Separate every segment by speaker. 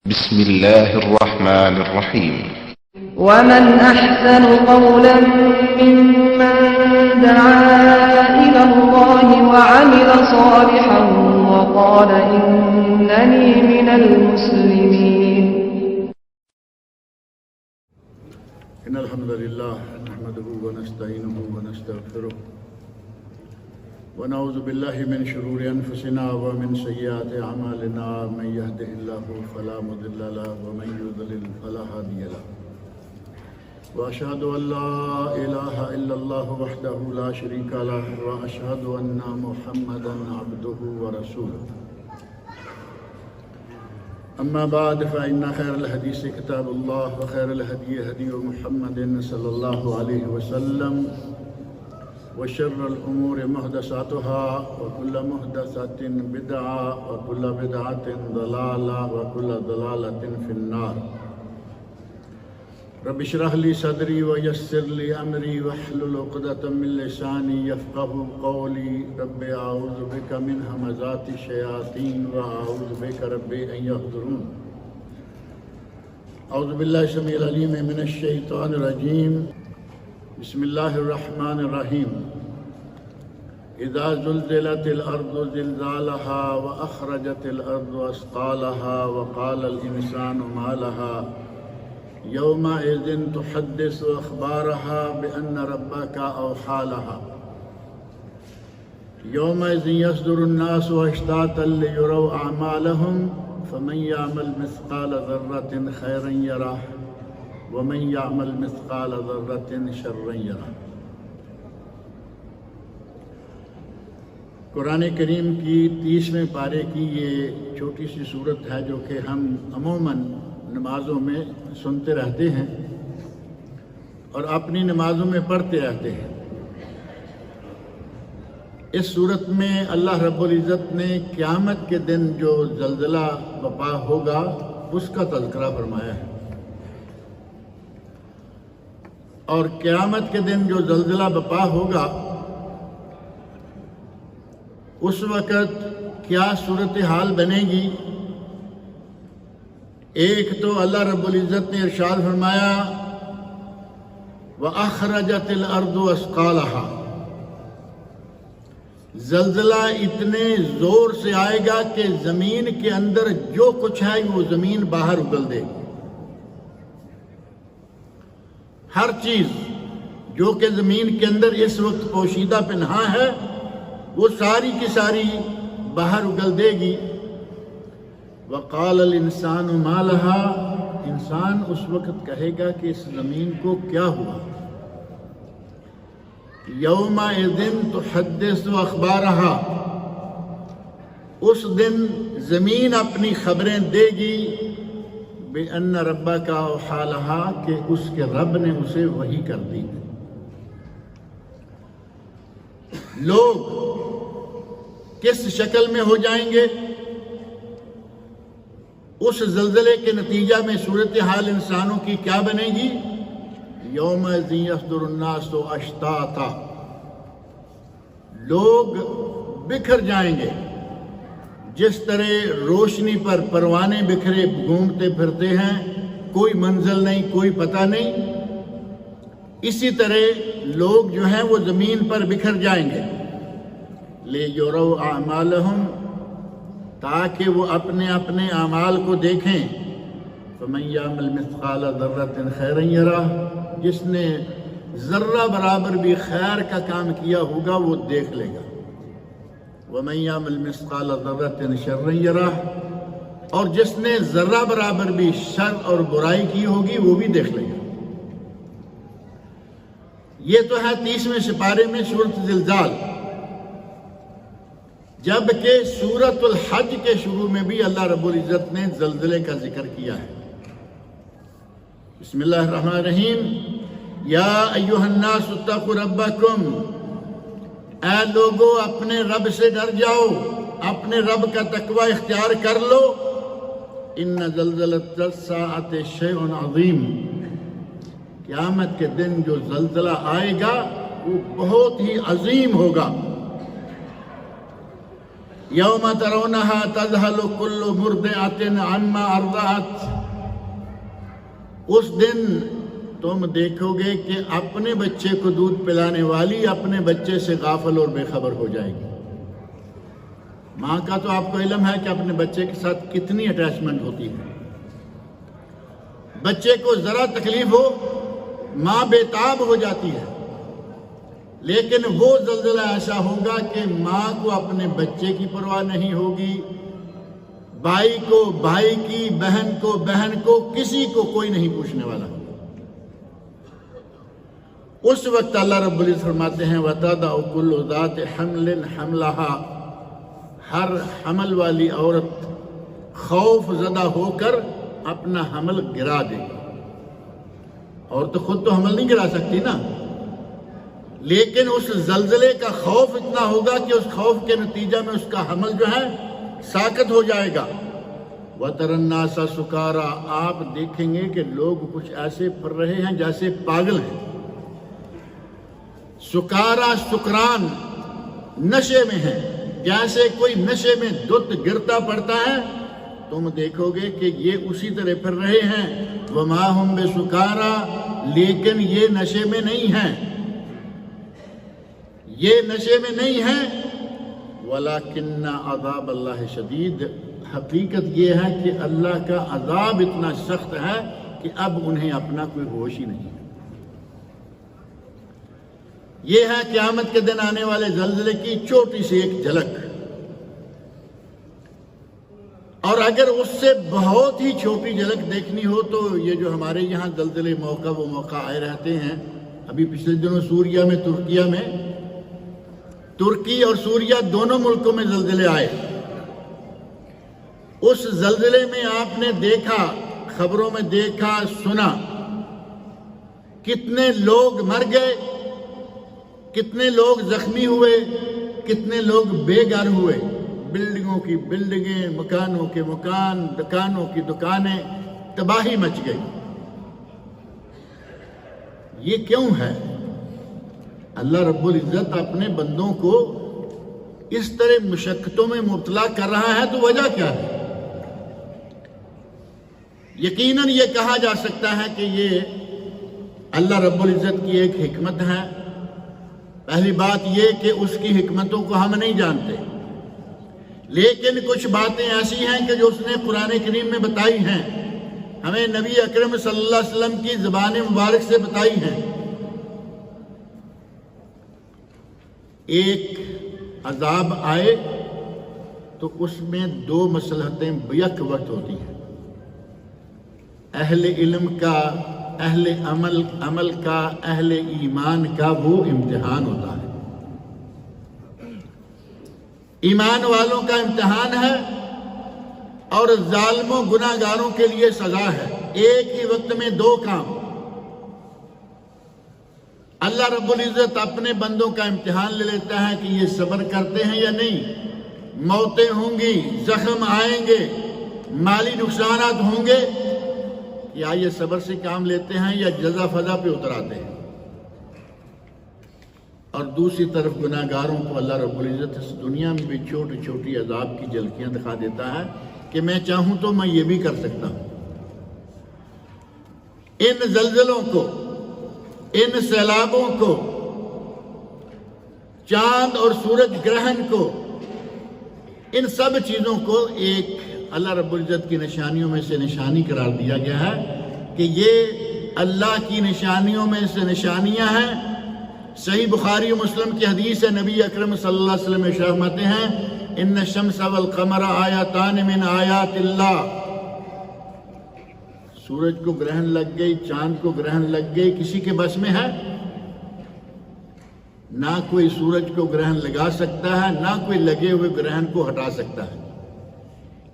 Speaker 1: بسم الله الرحمن الرحيم.
Speaker 2: ومن أحسن قولا ممن دعا إلى الله وعمل صالحا وقال إنني من المسلمين.
Speaker 3: إن الحمد لله نحمده ونستعينه ونستغفره ونعوذ بالله من شرور أنفسنا ومن سيئات أعمالنا، من يهده الله فلا مضل له ومن يضلل فلا هادي له، وأشهد أن لا إله إلا الله وحده لا شريك له، وأشهد أن محمدا عبده ورسوله. أما بعد فإن خير الحديث كتاب الله وخير الهدي هدي محمد صلى الله عليه وسلم، وشر الأمور محدثاتها وكل محدثة بدعة وكل بدعة ضلالة وكل ضلالة في النار. رب اشرح لي صدري ويسر لي أمري واحلل عقدة من لساني يفقهوا قولي. رب أعوذ بك من همزات الشياطين وأعوذ بك رب أن يحضرون. أعوذ بالله السميع العليم من الشيطان الرجيم. بسم الله الرحمن الرحيم. إذا زلزلت الأرض زلزالها وأخرجت الأرض أثقالها وقال الإنسان ما لها يومئذ تحدث أخبارها بأن ربك أوحى لها يومئذ يصدر الناس أشتاتا ليروا أعمالهم فمن يعمل مثقال ذرة خيرا يره ومن يعمل مثقال ذرة شرا يره. قرآن کریم کی 30ویں پارے کی یہ چھوٹی سی صورت ہے جو کہ ہم عموماً نمازوں میں سنتے رہتے ہیں اور اپنی نمازوں میں پڑھتے رہتے ہیں. اس صورت میں اللہ رب العزت نے قیامت کے دن جو زلزلہ برپا ہوگا اس کا تذکرہ فرمایا ہے، اور قیامت کے دن جو زلزلہ برپا ہوگا اس وقت کیا صورتحال بنے گی. ایک تو اللہ رب العزت نے ارشاد فرمایا وَأَخْرَجَتِ الْأَرْضُ أَثْقَالَهَا، زلزلہ اتنے زور سے آئے گا کہ زمین کے اندر جو کچھ ہے وہ زمین باہر اگل دے گی. ہر چیز جو کہ زمین کے اندر اس وقت پوشیدہ پنہاں ہے وہ ساری کی ساری باہر اگل دے گی. وَقَالَ الْإِنسَانُ مَا لَهَا، انسان اس وقت کہے گا کہ اس زمین کو کیا ہوا. يَوْمَئِذٍ تُحَدِّثُ أَخْبَارَهَا، اس دن زمین اپنی خبریں دے گی بِأَنَّ رَبَّكَ أَوْحَىٰ لَهَا، کہ اس کے رب نے اسے وحی کر دی. لوگ کس شکل میں ہو جائیں گے اس زلزلے کے نتیجہ میں صورتحال انسانوں کی کیا بنے گی. یومئذ یصدر الناس اشتاتا، لوگ بکھر جائیں گے جس طرح روشنی پر پروانے بکھرے گھومتے پھرتے ہیں، کوئی منزل نہیں، کوئی پتہ نہیں. اسی طرح لوگ جو ہیں وہ زمین پر بکھر جائیں گے. لِيُرَوْا أَعْمَالَهُمْ، تاکہ وہ اپنے اپنے اعمال کو دیکھیں. فَمَنْ يَعْمَلْ مِثْقَالَ ذَرَّةٍ خَيْرًا يَرَهُ، جس نے ذرہ برابر بھی خیر کا کام کیا ہوگا وہ دیکھ لے گا. وَمَنْ يَعْمَلْ مِثْقَالَ ذَرَّةٍ شَرًّا يَرَهُ، اور جس نے ذرہ برابر بھی شر اور برائی کی ہوگی وہ بھی دیکھ لے گا. یہ تو ہے 30ویں سپارے میں سورۃ زلزال. جبکہ سورۃ الحج کے شروع میں بھی اللہ رب العزت نے زلزلے کا ذکر کیا ہے. بسم اللہ الرحمن الرحیم. یا ایھا الناس اتقوا ربکم، اے لوگو اپنے رب سے ڈر جاؤ، اپنے رب کا تقوی اختیار کر لو. ان زلزلۃ الساعۃ شیء عظیم، قیامت کے دن جو زلزلہ آئے گا وہ بہت ہی عظیم ہوگا. یوم ترونہا تذہل کل مرضعۃ عما ارضعت، اس دن تم دیکھو گے کہ اپنے بچے کو دودھ پلانے والی اپنے بچے سے غافل اور بے خبر ہو جائے گی۔ ماں کا تو آپ کو علم ہے کہ اپنے بچے کے ساتھ کتنی اٹیچمنٹ ہوتی ہے، بچے کو ذرا تکلیف ہو ماں بے تاب ہو جاتی ہے، لیکن وہ زلزلہ ایسا ہوگا کہ ماں کو اپنے بچے کی پرواہ نہیں ہوگی، بھائی کو بھائی کی، بہن کو بہن کو، کسی کو کوئی نہیں پوچھنے والا۔ اس وقت اللہ رب العزت فرماتے ہیں وَتَضَعُ كُلُّ ذَاتِ حَمْلٍ حَمْلَهَا، ہر حمل والی عورت خوف زدہ ہو کر اپنا حمل گرا دے گی۔ اور تو خود تو حمل نہیں گرا سکتی نا، لیکن اس زلزلے کا خوف اتنا ہوگا کہ اس خوف کے نتیجہ میں اس کا حمل جو ہے ساقط ہو جائے گا۔ وَتَرَى النَّاسَ سُكَارَى، آپ دیکھیں گے کہ لوگ کچھ ایسے پھر رہے ہیں جیسے پاگل ہیں۔ سکارا سکران، نشے میں ہیں، جیسے کوئی نشے میں دت گرتا پڑتا ہے، تم دیکھو گے کہ یہ اسی طرح پھر رہے ہیں۔ وَمَا هُمْ بِسُكَارَى، لیکن یہ نشے میں نہیں ہیں، یہ نشے میں نہیں ہیں۔ وَلَكِنَّ عَذَابَ اللَّهِ شَدِيدٌ، حقیقت یہ ہے کہ اللہ کا عذاب اتنا سخت ہے کہ اب انہیں اپنا کوئی ہوش ہی نہیں ہے۔ یہ ہے قیامت کے دن آنے والے زلزلے کی چھوٹی سی ایک جھلک، اور اگر اس سے بہت ہی چھوٹی جھلک دیکھنی ہو تو یہ جو ہمارے یہاں زلزلے موقع و موقع آئے رہتے ہیں، ابھی پچھلے دنوں سوریا میں، ترکی اور سوریا دونوں ملکوں میں زلزلے آئے۔ اس زلزلے میں آپ نے دیکھا، خبروں میں دیکھا، سنا، کتنے لوگ مر گئے، کتنے لوگ زخمی ہوئے، کتنے لوگ بے گھر ہوئے، بلڈنگوں کی بلڈنگیں، مکانوں کے مکان، دکانوں کی دکانیں، تباہی مچ گئی۔ یہ کیوں ہے؟ اللہ رب العزت اپنے بندوں کو اس طرح مشقتوں میں مبتلا کر رہا ہے، تو وجہ کیا ہے؟ یقیناً یہ کہا جا سکتا ہے کہ یہ اللہ رب العزت کی ایک حکمت ہے۔ پہلی بات یہ کہ اس کی حکمتوں کو ہم نہیں جانتے، لیکن کچھ باتیں ایسی ہیں کہ جو اس نے قرآن کریم میں بتائی ہیں، ہمیں نبی اکرم صلی اللہ علیہ وسلم کی زبان مبارک سے بتائی ہیں۔ ایک عذاب آئے تو اس میں دو مصلحتیں بیک وقت ہوتی ہیں، اہل علم کا، اہل عمل کا، اہل ایمان کا وہ امتحان ہوتا ہے۔ ایمان والوں کا امتحان ہے اور ظالموں گناہگاروں کے لیے سزا ہے۔ ایک ہی وقت میں دو کام۔ اللہ رب العزت اپنے بندوں کا امتحان لے لیتا ہے کہ یہ صبر کرتے ہیں یا نہیں۔ موتیں ہوں گی، زخم آئیں گے، مالی نقصانات ہوں گے، یا یہ صبر سے کام لیتے ہیں یا جزا فضا پہ اتر آتے ہیں۔ اور دوسری طرف گناہگاروں کو اللہ رب العزت اس دنیا میں بھی چھوٹی چھوٹی عذاب کی جھلکیاں دکھا دیتا ہے کہ میں چاہوں تو میں یہ بھی کر سکتا ہوں۔ ان زلزلوں کو، ان سیلابوں کو، چاند اور سورج گرہن کو، ان سب چیزوں کو ایک اللہ رب العزت کی نشانیوں میں سے نشانی قرار دیا گیا ہے کہ یہ اللہ کی نشانیوں میں سے نشانیاں ہیں۔ صحیح بخاری و مسلم کی حدیث ہے، نبی اکرم صلی اللہ علیہ وسلم ارشاد فرماتے ہیں ان الشمس والقمر آیاتان من آیات اللہ، سورج کو گرہن لگ گئی، چاند کو گرہن لگ گئی، کسی کے بس میں ہے؟ نہ کوئی سورج کو گرہن لگا سکتا ہے، نہ کوئی لگے ہوئے گرہن کو ہٹا سکتا ہے۔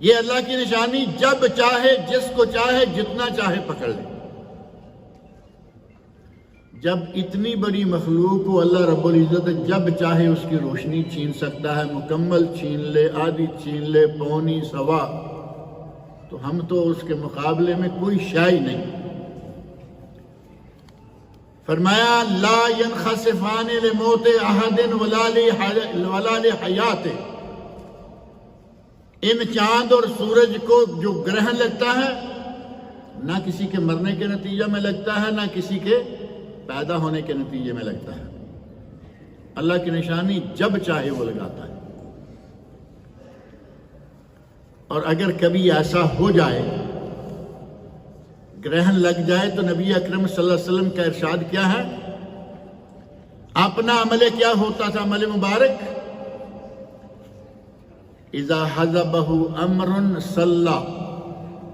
Speaker 3: یہ اللہ کی نشانی، جب چاہے، جس کو چاہے، جتنا چاہے پکڑ لے۔ جب اتنی بڑی مخلوق کو اللہ رب العزت جب چاہے اس کی روشنی چھین سکتا ہے، مکمل چھین لے، آدھی چھین لے، پونی، سوا، تو ہم تو اس کے مقابلے میں کوئی شے نہیں۔ فرمایا لا ينخسفان لموت احد ولا لحیات، ان چاند اور سورج کو جو گرہن لگتا ہے نہ کسی کے مرنے کے نتیجے میں لگتا ہے، نہ کسی کے پیدا ہونے کے نتیجے میں لگتا ہے۔ اللہ کی نشانی جب چاہے وہ لگاتا ہے۔ اور اگر کبھی ایسا ہو جائے، گرہن لگ جائے، تو نبی اکرم صلی اللہ علیہ وسلم کا ارشاد کیا ہے؟ اپنا عمل کیا ہوتا تھا؟ عمل مبارک، اذا حضبہ امر صلی،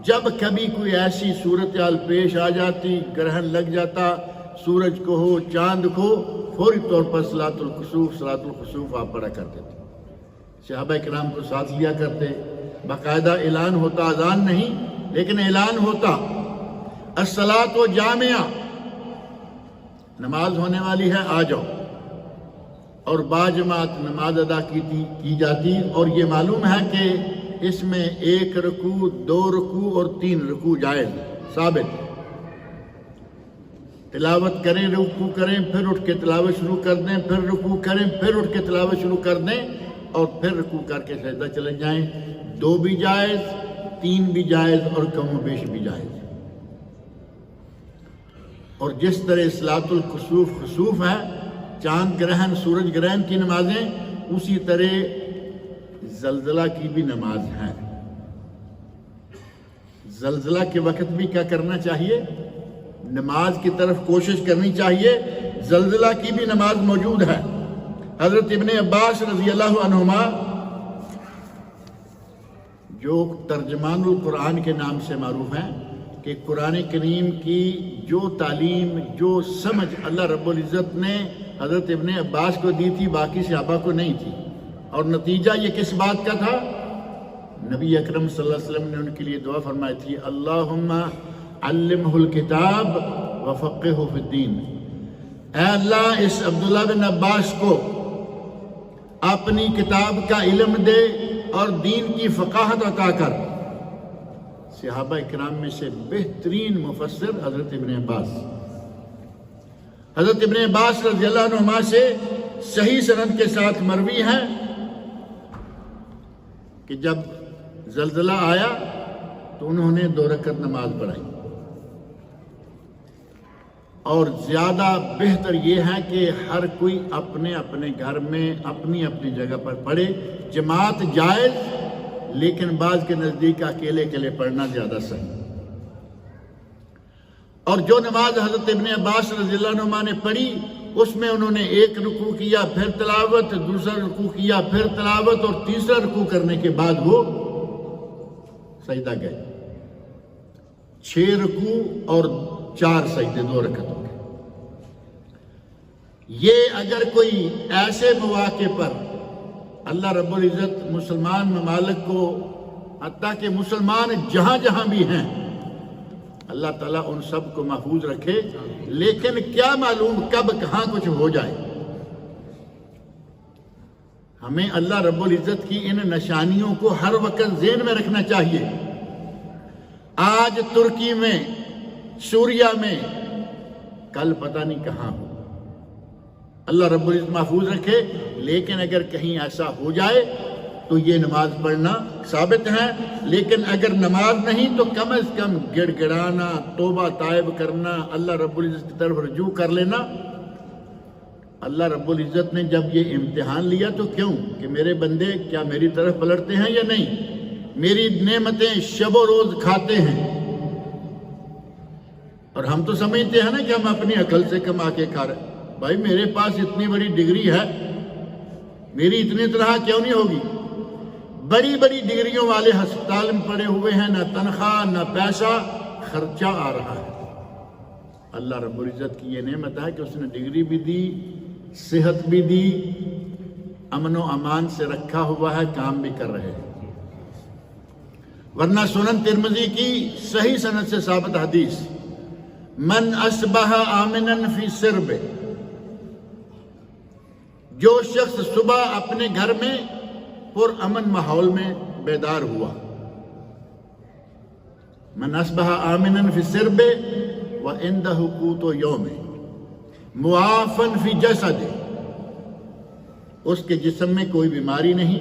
Speaker 3: جب کبھی کوئی ایسی صورتحال پیش آ جاتی، گرہن لگ جاتا، سورج کو ہو، چاند کو، فوری طور پر صلاۃ الخسوف آپ پڑھا کرتے تھے۔ صحابہ کرام کو ساتھ لیا کرتے، باقاعدہ اعلان ہوتا، اذان نہیں لیکن اعلان ہوتا، الصلاۃ جامعہ، نماز ہونے والی ہے، آ جاؤ، اور باجماعت نماز ادا کی جاتی۔ اور یہ معلوم ہے کہ اس میں 1 رکوع، 2 رکوع اور 3 رکوع جائز، ثابت۔ تلاوت کریں، رکوع کریں، پھر اٹھ کے تلاوت شروع کر دیں، پھر رکوع کریں، پھر اٹھ کے تلاوت شروع کر دیں، اور پھر رکوع کر کے سجدہ چلے جائیں۔ 2 بھی جائز، 3 بھی جائز، اور کم و بیش بھی جائز۔ اور جس طرح صلاۃ الخسوف خسوف ہے، چاند گرہن، سورج گرہن کی نمازیں، اسی طرح زلزلہ کی بھی نماز ہے۔ زلزلہ کے وقت بھی کیا کرنا چاہیے؟ نماز کی طرف کوشش کرنی چاہیے۔ زلزلہ کی بھی نماز موجود ہے۔ حضرت ابن عباس رضی اللہ عنہما، جو ترجمان القرآن کے نام سے معروف ہیں، کہ قرآن کریم کی جو تعلیم، جو سمجھ اللہ رب العزت نے حضرت ابن عباس کو دی تھی، باقی صحابہ کو نہیں تھی۔ اور نتیجہ یہ کس بات کا تھا؟ نبی اکرم صلی اللہ علیہ وسلم نے ان کے لیے دعا فرمائی تھی، اللہم علمہ الکتاب وفقہہ فی الدین، اے اللہ اس عبداللہ بن عباس کو اپنی کتاب کا علم دے اور دین کی فقاہت عطا کر۔ صحابہ اکرام میں سے بہترین مفسر حضرت ابن عباس۔ حضرت ابن عباس رضی اللہ عنہما سے صحیح سند کے ساتھ مروی ہے کہ جب زلزلہ آیا تو انہوں نے 2 رکعت نماز پڑھائی۔ اور زیادہ بہتر یہ ہے کہ ہر کوئی اپنے اپنے گھر میں اپنی اپنی جگہ پر پڑھے۔ جماعت جائز، لیکن بعض کے نزدیک اکیلے اکیلے پڑھنا زیادہ صحیح۔ اور جو نماز حضرت ابن عباس رضی اللہ عنہ نے پڑھی، اس میں انہوں نے 1 رکوع کیا، پھر تلاوت، دوسرا رکوع کیا، پھر تلاوت، اور تیسرا رکوع کرنے کے بعد وہ سجدہ گئے۔ 6 رکوع اور 4 سجدے 2 رکعتوں کے۔ یہ اگر کوئی ایسے مواقع پر اللہ رب العزت مسلمان ممالک کو، حتیٰ کہ مسلمان جہاں جہاں بھی ہیں، اللہ تعالیٰ ان سب کو محفوظ رکھے، لیکن کیا معلوم کب کہاں کچھ ہو جائے۔ ہمیں اللہ رب العزت کی ان نشانیوں کو ہر وقت ذہن میں رکھنا چاہیے۔ آج ترکی میں، سوریا میں، کل پتہ نہیں کہاں ہو۔ اللہ رب العزت محفوظ رکھے، لیکن اگر کہیں ایسا ہو جائے تو یہ نماز پڑھنا ثابت ہے۔ لیکن اگر نماز نہیں تو کم از کم گڑ گڑانا، توبہ طائب کرنا، اللہ رب العزت کی طرف رجوع کر لینا۔ اللہ رب العزت نے جب یہ امتحان لیا تو کیوں کہ میرے بندے کیا میری طرف پلٹتے ہیں یا نہیں، میری نعمتیں شب و روز کھاتے ہیں۔ اور ہم تو سمجھتے ہیں نا کہ ہم اپنی عقل سے کما کے کھا رہے ہیں۔ بھائی میرے پاس اتنی بڑی ڈگری ہے، میری اتنی طرح کیوں نہیں ہوگی؟ بڑی بڑی ڈگریوں والے ہسپتال میں پڑے ہوئے ہیں، نہ تنخواہ نہ پیسہ، خرچہ آ رہا ہے۔ اللہ رب العزت کی یہ نعمت ہے کہ اس نے ڈگری بھی دی، صحت بھی دی، امن و امان سے رکھا ہوا ہے، کام بھی کر رہے ہیں۔ ورنہ سنن ترمذی کی صحیح سند سے ثابت حدیث، من اصبح آمنا فی سرب، جو شخص صبح اپنے گھر میں پر امن ماحول میں بیدار ہوا، من اصبح آمنا فی سرب وعندہ قوت یوم معافا فی جسد، اس کے جسم میں کوئی بیماری نہیں،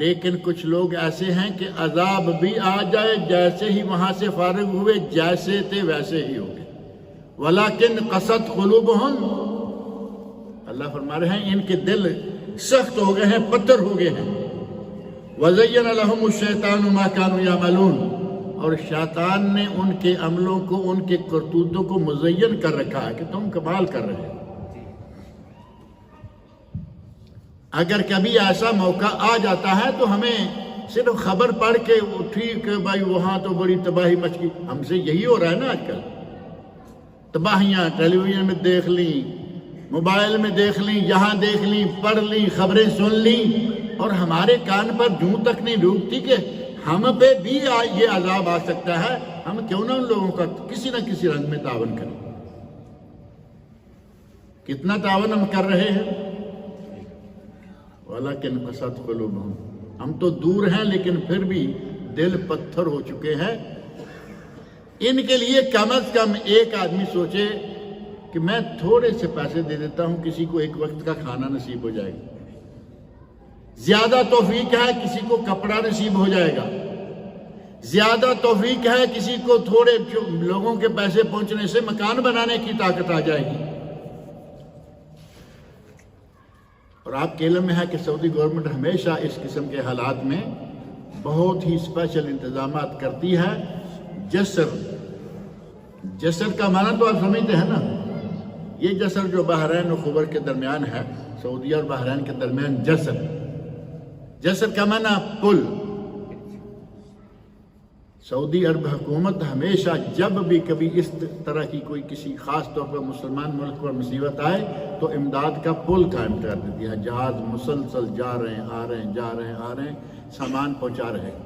Speaker 3: لیکن کچھ لوگ ایسے ہیں کہ عذاب بھی آ جائے جیسے ہی وہاں سے فارغ ہوئے جیسے تھے ویسے ہی ہو گئے. وَلَكِنْ قَسَتْ قُلُوبُهُمْ، اللہ فرما رہے ہیں ان کے دل سخت ہو گئے ہیں، پتھر ہو گئے ہیں. وَزَيَّنَ لَهُمُ الشَّيْطَانُ مَا كَانُوا يَعْمَلُونَ، اور شیطان نے ان کے عملوں کو، ان کے کرتوتوں کو مزین کر رکھا ہے کہ تم کمال کر رہے ہو. اگر کبھی ایسا موقع آ جاتا ہے تو ہمیں صرف خبر پڑھ کے اٹھی کہ بھائی وہاں تو بڑی تباہی مچ گئی. ہم سے یہی ہو رہا ہے نا آج کل، تباہیاں ٹیلی ویژن میں دیکھ لیں، موبائل میں دیکھ لیں، یہاں دیکھ لیں، پڑھ لیں، خبریں سن لیں، اور ہمارے کان پر جوں تک نہیں ڈوبتی کہ ہم پہ بھی یہ عذاب آ سکتا ہے. ہم کیوں نہ ان لوگوں کا کسی نہ کسی رنگ میں تعاون کریں. کتنا تعاون ہم کر رہے ہیں. وَلَكِنْ قَسَتْ قُلُوبُهُمْ، ہم تو دور ہیں لیکن پھر بھی دل پتھر ہو چکے ہیں. ان کے لیے کم از کم ایک آدمی سوچے کہ میں تھوڑے سے پیسے دے دیتا ہوں، کسی کو ایک وقت کا کھانا نصیب ہو جائے گا. زیادہ توفیق ہے کسی کو کپڑا نصیب ہو جائے گا. زیادہ توفیق ہے کسی کو تھوڑے لوگوں کے پیسے پہنچنے سے مکان بنانے کی طاقت آ جائے گی. اور آپ کے علم میں ہے کہ سعودی گورنمنٹ ہمیشہ اس قسم کے حالات میں بہت ہی اسپیشل انتظامات کرتی ہے. جسر کا معنی تو آپ سمجھتے ہیں نا، یہ جسر جو بحرین و خبر کے درمیان ہے، سعودیہ اور بحرین کے درمیان جسر کا معنی پل. سعودی عرب حکومت ہمیشہ جب بھی کبھی اس طرح کی کوئی کسی خاص طور پر مسلمان ملک پر مصیبت آئے تو امداد کا پل قائم کر دیتی ہے. جہاز مسلسل جا رہے ہیں، آ رہے ہیں، جا رہے ہیں، آ رہے ہیں، سامان پہنچا رہے ہیں.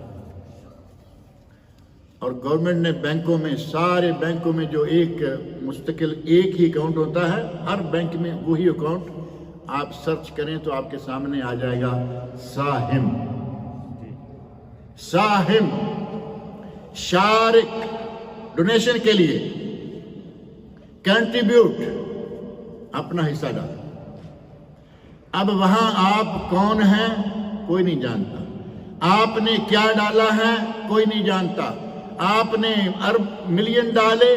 Speaker 3: اور گورنمنٹ نے بینکوں میں، سارے بینکوں میں جو ایک مستقل ایک ہی اکاؤنٹ ہوتا ہے، ہر بینک میں وہی اکاؤنٹ آپ سرچ کریں تو آپ کے سامنے آ جائے گا ساہم شارک، ڈونیشن کے لیے کنٹریبیوٹ، اپنا حصہ ڈال. اب وہاں آپ کون ہیں کوئی نہیں جانتا، آپ نے کیا ڈالا ہے کوئی نہیں جانتا، آپ نے ارب ملین ڈالے،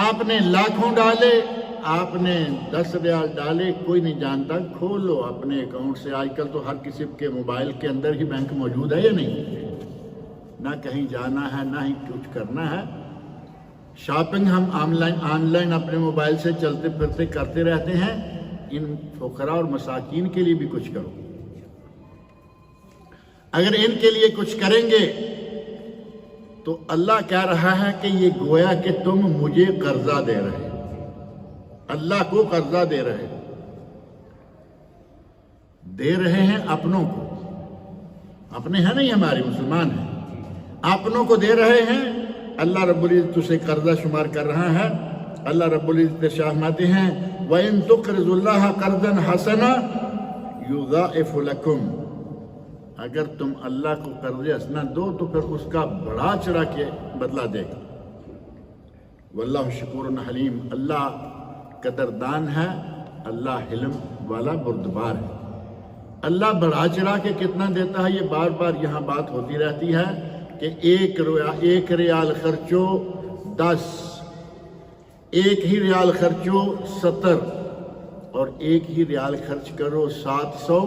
Speaker 3: آپ نے لاکھوں ڈالے، آپ نے 10 ریال ڈالے، کوئی نہیں جانتا. کھولو اپنے اکاؤنٹ سے. آج کل تو ہر کسی کے موبائل کے اندر ہی بینک موجود ہے یا نہیں؟ نہ کہیں جانا ہے نہ ہی کچھ کرنا ہے. شاپنگ ہم آن لائن اپنے موبائل سے چلتے پھرتے کرتے رہتے ہیں. ان فقراء اور مساکین کے لیے بھی کچھ کرو. اگر ان کے لیے کچھ کریں گے تو اللہ کہہ رہا ہے کہ یہ گویا کہ تم مجھے قرضہ دے رہے، اللہ کو قرضہ دے رہے ہیں اپنوں کو. اپنے ہیں نہیں، ہمارے مسلمان ہیں، اپنوں کو دے رہے ہیں. اللہ رب العزت اسے قرضہ شمار کر رہا ہے. اللہ رب العزت فرماتے ہیں وَإِن تُقْرِضُوا اللَّهَ قَرْضًا حَسَنًا يُضَاعِفُ لَكُمْ، اگر تم اللہ کو قرض حسنہ دو تو پھر اس کا بڑا چڑھا کے بدلہ دے گا. واللہ شکور حلیم، اللہ قدردان ہے، اللہ حلم والا بردبار ہے. اللہ بڑھا چڑھا کے کتنا دیتا ہے یہ بار بار یہاں بات ہوتی رہتی ہے کہ ایک ریال خرچو 10، ایک ہی ریال خرچو 70، اور ایک ہی ریال خرچ کرو 700.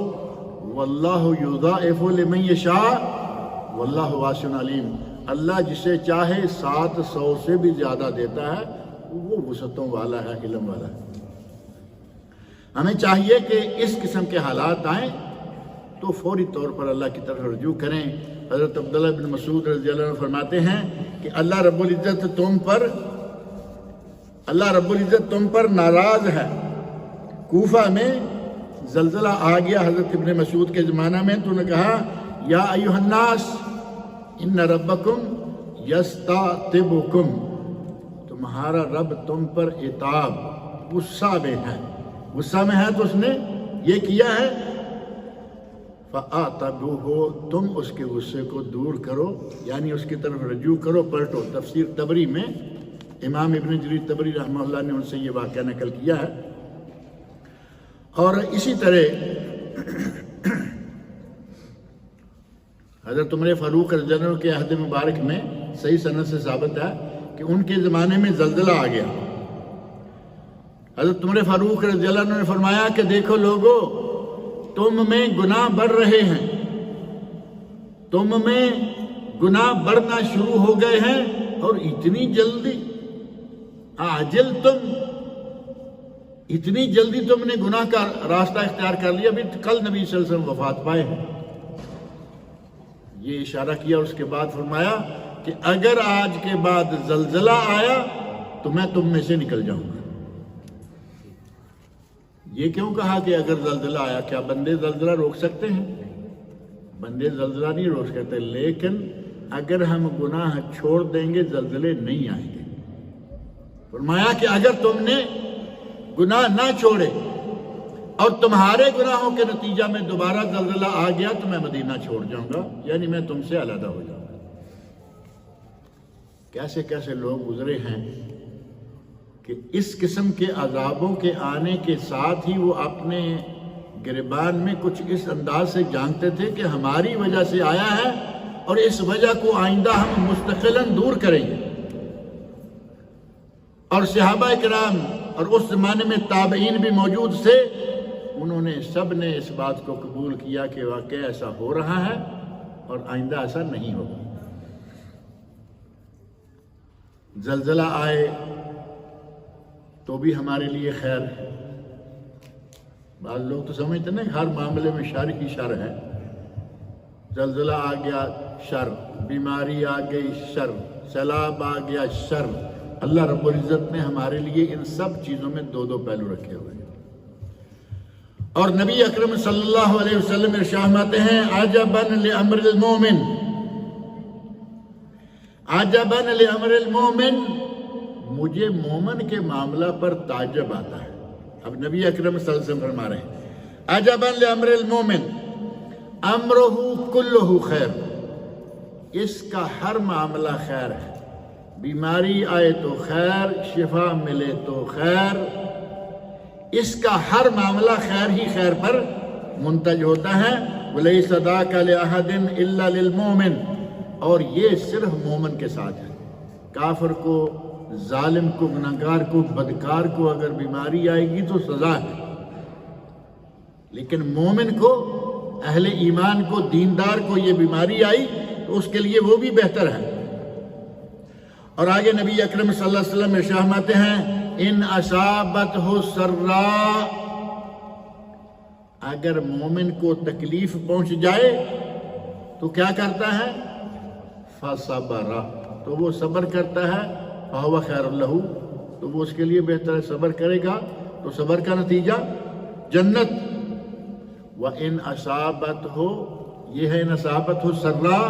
Speaker 3: واللہ یضاعف لمن یشاء واللہ واسع علیم، اللہ جسے چاہے 700 سے بھی زیادہ دیتا ہے. وہ وسعتوں والا ہے، علم والا ہے. ہمیں چاہیے کہ اس قسم کے حالات آئیں تو فوری طور پر اللہ کی طرف رجوع کریں. حضرت عبداللہ بن مسعود رضی اللہ عنہ فرماتے ہیں کہ اللہ رب العزت تم پر ناراض ہے. کوفہ میں زلزلہ آ گیا حضرت ابن مسعود کے زمانہ میں، تو نے کہا یا ایھا الناس ان ربکم یستعتبکم، تمہارا رب تم پر عتاب، غصہ میں ہے. غصہ میں ہے تو اس نے یہ کیا ہے، فَآتَبُوهُ، تم اس کے غصے کو دور کرو، یعنی اس کی طرف رجوع کرو، پلٹو. تفسیر طبری میں امام ابن جریر طبری رحمہ اللہ نے ان سے یہ واقعہ نقل کیا ہے. اور اسی طرح حضرت عمر فاروق رضی اللہ عنہ کے عہد مبارک میں صحیح سند سے ثابت ہے کہ ان کے زمانے میں زلزلہ آ گیا. حضرت عمر فاروق رضی اللہ عنہ نے فرمایا کہ دیکھو لوگو، تم میں گناہ بڑھ رہے ہیں، تم میں گناہ بڑھنا شروع ہو گئے ہیں، اور اتنی جلدی عاجل اتنی جلدی تم نے گناہ کا راستہ اختیار کر لیا. ابھی کل نبی صلی اللہ علیہ وسلم وفات پائے ہیں. یہ اشارہ کیا، اس کے بعد فرمایا کہ اگر آج کے بعد زلزلہ آیا تو میں تم میں سے نکل جاؤں گا. یہ کیوں کہا کہ اگر زلزلہ آیا؟ کیا بندے زلزلہ روک سکتے ہیں؟ بندے زلزلہ نہیں روک سکتے، لیکن اگر ہم گناہ چھوڑ دیں گے زلزلے نہیں آئیں گے. فرمایا کہ اگر تم نے گناہ نہ چھوڑے اور تمہارے گناہوں کے نتیجہ میں دوبارہ زلزلہ آ گیا تو میں مدینہ چھوڑ جاؤں گا، یعنی میں تم سے علیحدہ ہو جاؤں گا. کیسے کیسے لوگ گزرے ہیں کہ اس قسم کے عذابوں کے آنے کے ساتھ ہی وہ اپنے گریبان میں کچھ اس انداز سے جانتے تھے کہ ہماری وجہ سے آیا ہے اور اس وجہ کو آئندہ ہم مستقلاً دور کریں گے. اور صحابہ کرام اور اس زمانے میں تابعین بھی موجود تھے، انہوں نے سب نے اس بات کو قبول کیا کہ واقعہ ایسا ہو رہا ہے اور آئندہ ایسا نہیں ہوگا. زلزلہ آئے تو بھی ہمارے لیے خیر ہے. بعض لوگ تو سمجھتے ہیں ہر معاملے میں شر ہی شر ہے. زلزلہ آ گیا شر، بیماری آ گئی شر، سیلاب آ گیا شر. اللہ رب العزت نے ہمارے لیے ان سب چیزوں میں دو دو پہلو رکھے ہوئے ہیں. اور نبی اکرم صلی اللہ علیہ وسلم ارشاد فرماتے ہیں عجباً لامر المومن، عجباً لامر المومن، مجھے مومن کے معاملہ پر تعجب آتا ہے. اب نبی اکرم صلی اللہ علیہ وسلم فرما رہے ہیں عجباً لامر المومن امرہ کلہ خیر، اس کا ہر معاملہ خیر ہے. بیماری آئے تو خیر، شفا ملے تو خیر، اس کا ہر معاملہ خیر ہی خیر پر منتج ہوتا ہے. وَلَيْسَ ذَاكَ لِأَحَدٍ إِلَّا لِلْمُؤْمِنِ، اور یہ صرف مومن کے ساتھ ہے. کافر کو، ظالم کو، گناہگار کو، بدکار کو اگر بیماری آئے گی تو سزا ہے، لیکن مومن کو، اہل ایمان کو، دیندار کو یہ بیماری آئی تو اس کے لیے وہ بھی بہتر ہے. اور آگے نبی اکرم صلی اللہ علیہ وسلم ارشاد فرماتے ہیں ان اصابتہ سراء، اگر مومن کو تکلیف پہنچ جائے تو کیا کرتا ہے؟ فصبر، تو وہ صبر کرتا ہے. فہو خیر لہ، تو وہ اس کے لیے بہتر ہے. صبر کرے گا تو صبر کا نتیجہ جنت. وَإِنْ أَصَابَتْهُ، یہ ہے ان اصابتہ سراء،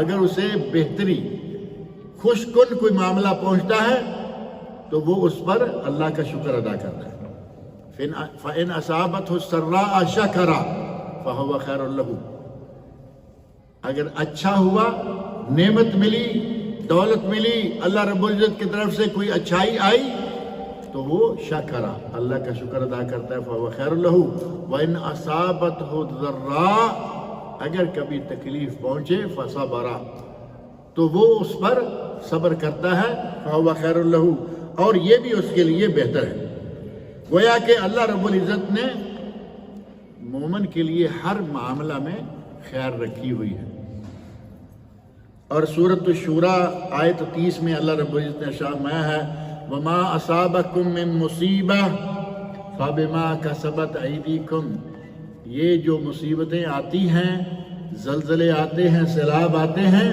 Speaker 3: اگر اسے بہتری، خوش کن کوئی معاملہ پہنچتا ہے تو وہ اس پر اللہ کا شکر ادا کرتا ہے. فَإِنْ أَصَابَتْهُ السَّرَّاءَ شَكَرَ فَهُوَ خَيْرٌ لَهُ، اگر اچھا ہوا، نعمت ملی، دولت ملی، اللہ رب العزت کی طرف سے کوئی اچھائی آئی تو وہ شکرا، اللہ کا شکر ادا کرتا ہے. فَهُوَ خَيْرٌ لَهُ. وَإِنْ أَصَابَتْهُ ضَرَّاء، اگر کبھی تکلیف پہنچے فَصَبَرَ، تو وہ اس پر صبر کرتا ہے. فَهُوَ خَيْرٌ لَهُ، اور یہ بھی اس کے لیے بہتر ہے. گویا کہ اللہ رب العزت نے مومن کے لیے ہر معاملہ میں خیر رکھی ہوئی ہے. اور سورۃ الشورى آیت 30 میں اللہ رب العزت نے ارشاد فرمایا ہے وَمَا أَصَابَكُم مِّن مُّصِيبَةٍ فَبِمَا كَسَبَتْ أَيْدِيكُمْ، یہ جو مصیبتیں آتی ہیں، زلزلے آتے ہیں، سیلاب آتے ہیں،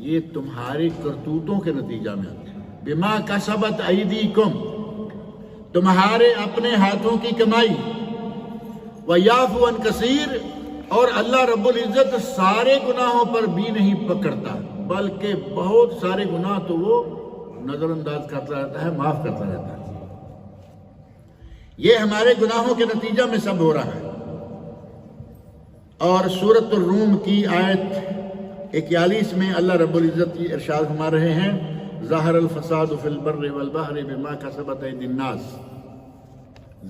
Speaker 3: یہ تمہاری کرتوتوں کے نتیجہ میں آتے ہیں. بِمَا كَسَبَتْ أَيْدِيكُمْ، تمہارے اپنے ہاتھوں کی کمائی. وَيَعْفُو عَن كَثِيرٍ، اور اللہ رب العزت سارے گناہوں پر بھی نہیں پکڑتا، بلکہ بہت سارے گناہ تو وہ نظر انداز کرتا رہتا ہے، معاف کرتا رہتا ہے. یہ ہمارے گناہوں کے نتیجہ میں سب ہو رہا ہے. اور سورۃ الروم کی آیت 41 میں اللہ رب العزت کی ارشاد فرما رہے ہیں ظاہر الفساد فی البر والبحر بما کسبت ایدی الناس.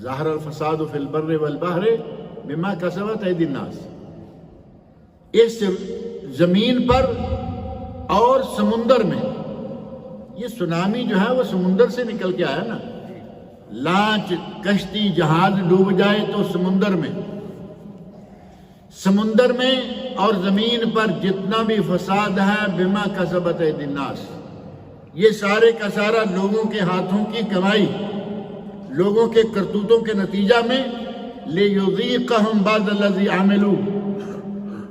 Speaker 3: ظاہر الفساد فی البر والبحر بما کسبت ایدی الناس، اس زمین پر اور سمندر میں. یہ سونامی جو ہے وہ سمندر سے نکل کے آیا نا. لانچ، کشتی، جہاز ڈوب جائے تو سمندر میں اور زمین پر جتنا بھی فساد ہے بما کسبت ایدی الناس، یہ سارے کا سارا لوگوں کے ہاتھوں کی کمائی، لوگوں کے کرتوتوں کے نتیجہ میں لیذیقہم بعض الذی عملوا،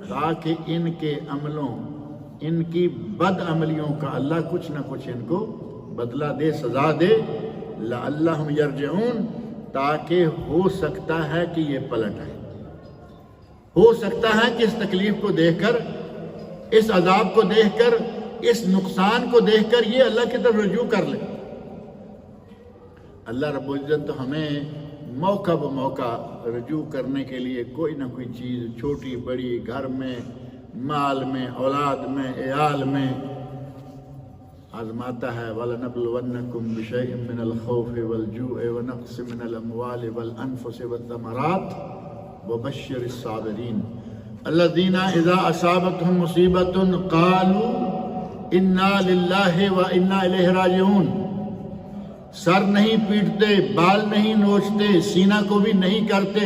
Speaker 3: تاکہ ان کے عملوں، ان کی بد عملیوں کا اللہ کچھ نہ کچھ ان کو بدلہ دے، سزا دے. لعلہم یرجعون، تاکہ ہو سکتا ہے کہ یہ پلٹ آئے، ہو سکتا ہے کہ اس تکلیف کو دیکھ کر، اس عذاب کو دیکھ کر، اس نقصان کو دیکھ کر یہ اللہ کی طرف رجوع کر لے. اللہ رب العزت تو ہمیں موقع بموقع رجوع کرنے کے لیے کوئی نہ کوئی چیز، چھوٹی بڑی، گھر میں، مال میں، اولاد میں، عیال میں آزماتا ہے. وَلَنَبْلُوَنَّكُمْ بِشَيْءٍ مِّنَ الْخَوْفِ وَالْجُوعِ وَنَقْصٍ مِّنَ الْأَمْوَالِ وَالْأَنفُسِ وَالثَّمَرَاتِ وَبَشِّرِ الصَّابِرِينَ الَّذِينَ إِذَا أَصَابَتْهُم مُّصِيبَةٌ قَالُوا إِنَّا لِلَّهِ وَإِنَّا إِلَيْهِ رَاجِعُونَ. سر نہیں پیٹتے، بال نہیں نوچتے، سینہ کو بھی نہیں کرتے،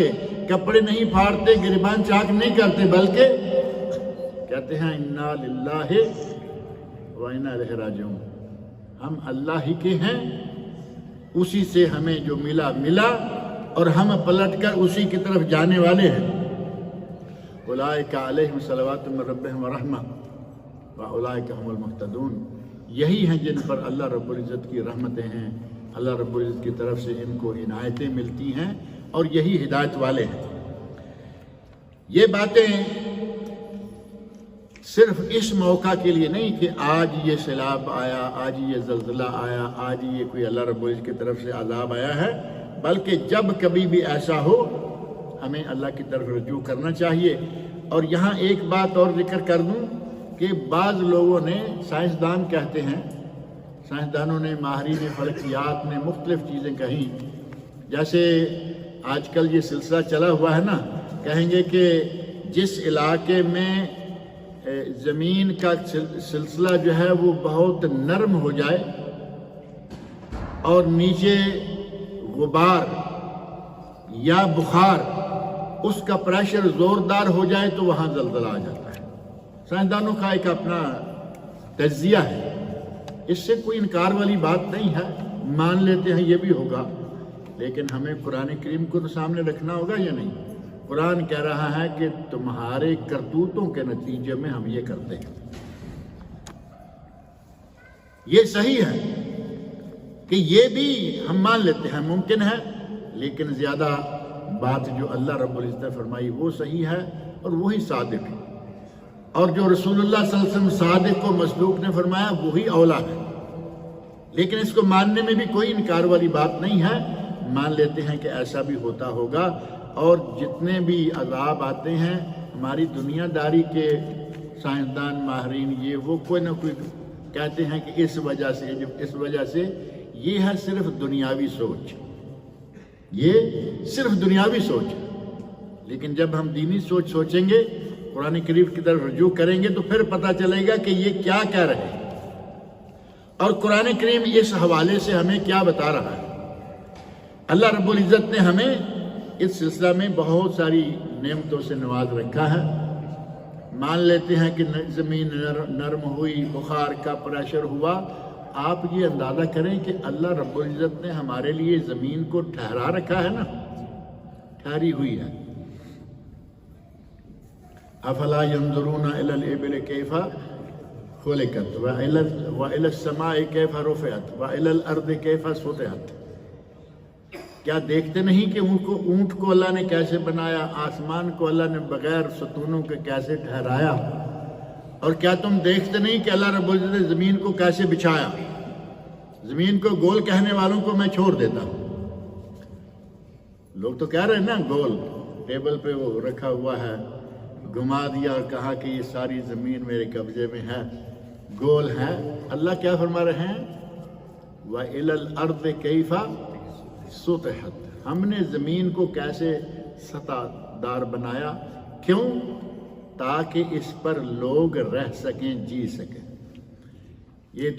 Speaker 3: کپڑے نہیں پھاڑتے، گریبان چاک نہیں کرتے، بلکہ کہتے ہیں اِنَّا لِلَّهِ وَإِنَّا إِلَيْهِ رَاجِعُونَ. ہم اللہ ہی کے ہیں، اسی سے ہمیں جو ملا اور ہم پلٹ کر اسی کی طرف جانے والے ہیں. اولئک علیہم صلوات من ربہم ورحمہ واولئک هم المہتدون. یہی ہیں جن پر اللہ رب العزت کی رحمتیں ہیں، اللہ رب العزت کی طرف سے ان کو عنایتیں ملتی ہیں اور یہی ہدایت والے ہیں. یہ باتیں صرف اس موقع کے لیے نہیں کہ آج یہ سیلاب آیا، آج یہ زلزلہ آیا، آج یہ کوئی اللہ رب العزت کی طرف سے عذاب آیا ہے، بلکہ جب کبھی بھی ایسا ہو ہمیں اللہ کی طرف رجوع کرنا چاہیے. اور یہاں ایک بات اور ذکر کر دوں کہ بعض لوگوں نے، سائنسدان کہتے ہیں، سائنسدانوں نے، ماہرین فلکیات نے مختلف چیزیں کہیں. جیسے آج کل یہ سلسلہ چلا ہوا ہے نا، کہیں گے کہ جس علاقے میں زمین کا سلسلہ جو ہے وہ بہت نرم ہو جائے اور نیچے غبار یا بخار، اس کا پریشر زوردار ہو جائے تو وہاں زلزلہ آ جاتا ہے. سائنسدانوں کا ایک اپنا تجزیہ ہے، اس سے کوئی انکار والی بات نہیں ہے، مان لیتے ہیں یہ بھی ہوگا. لیکن ہمیں قرآن کریم کو تو سامنے رکھنا ہوگا یا نہیں. قرآن کہہ رہا ہے کہ تمہارے کرتوتوں کے نتیجے میں ہم یہ کرتے ہیں. یہ صحیح ہے کہ یہ بھی ہم مان لیتے ہیں، ممکن ہے، لیکن زیادہ بات جو اللہ رب العزت نے فرمائی وہ صحیح ہے اور وہی صادق ہے، اور جو رسول اللہ صلی اللہ علیہ وسلم صادق و مصدوق نے فرمایا وہی اولا ہے. لیکن اس کو ماننے میں بھی کوئی انکار والی بات نہیں ہے، مان لیتے ہیں کہ ایسا بھی ہوتا ہوگا. اور جتنے بھی عذاب آتے ہیں، ہماری دنیا داری کے سائنسدان، ماہرین، یہ وہ کوئی نہ کوئی کہتے ہیں کہ اس وجہ سے یہ ہے صرف دنیاوی سوچ، یہ صرف دنیاوی سوچ. لیکن جب ہم دینی سوچ سوچیں گے، قرآن کریم کی طرف رجوع کریں گے، تو پھر پتہ چلے گا کہ یہ کیا کہہ رہے ہیں اور قرآن کریم اس حوالے سے ہمیں کیا بتا رہا ہے. اللہ رب العزت نے ہمیں اس سلسلہ میں بہت ساری نعمتوں سے نواز رکھا ہے. مان لیتے ہیں کہ زمین نرم ہوئی، بخار کا پریشر ہوا. آپ یہ اندازہ کریں کہ اللہ رب العزت نے ہمارے لیے زمین کو ٹھہرا رکھا ہے نا، ٹھہری ہوئی ہے. افلا ينظرون الى الابل كيف خلقت والى السماء كيف رفعت والى الارض كيف سطحت. کیا دیکھتے نہیں کہ اونٹ کو اللہ نے کیسے بنایا، آسمان کو اللہ نے بغیر ستونوں کے کیسے ٹھہرایا، اور کیا تم دیکھتے نہیں کہ اللہ رب العزت نے زمین کو کیسے بچھایا. زمین کو گول کہنے والوں کو میں چھوڑ دیتا ہوں. لوگ تو کہہ رہے ہیں نا گول، ٹیبل پہ وہ رکھا ہوا ہے، گھما دیا اور کہا کہ یہ ساری زمین میرے قبضے میں ہے، گول ہے. اللہ کیا فرما رہے ہیں؟ وَإِلَى الْأَرْضِ كَيْفَ سُطِحَتْ. ہم نے زمین کو کیسے سطح دار بنایا. کیوں؟ تاکہ اس پر لوگ رہ سکیں، جی سکیں۔ یہ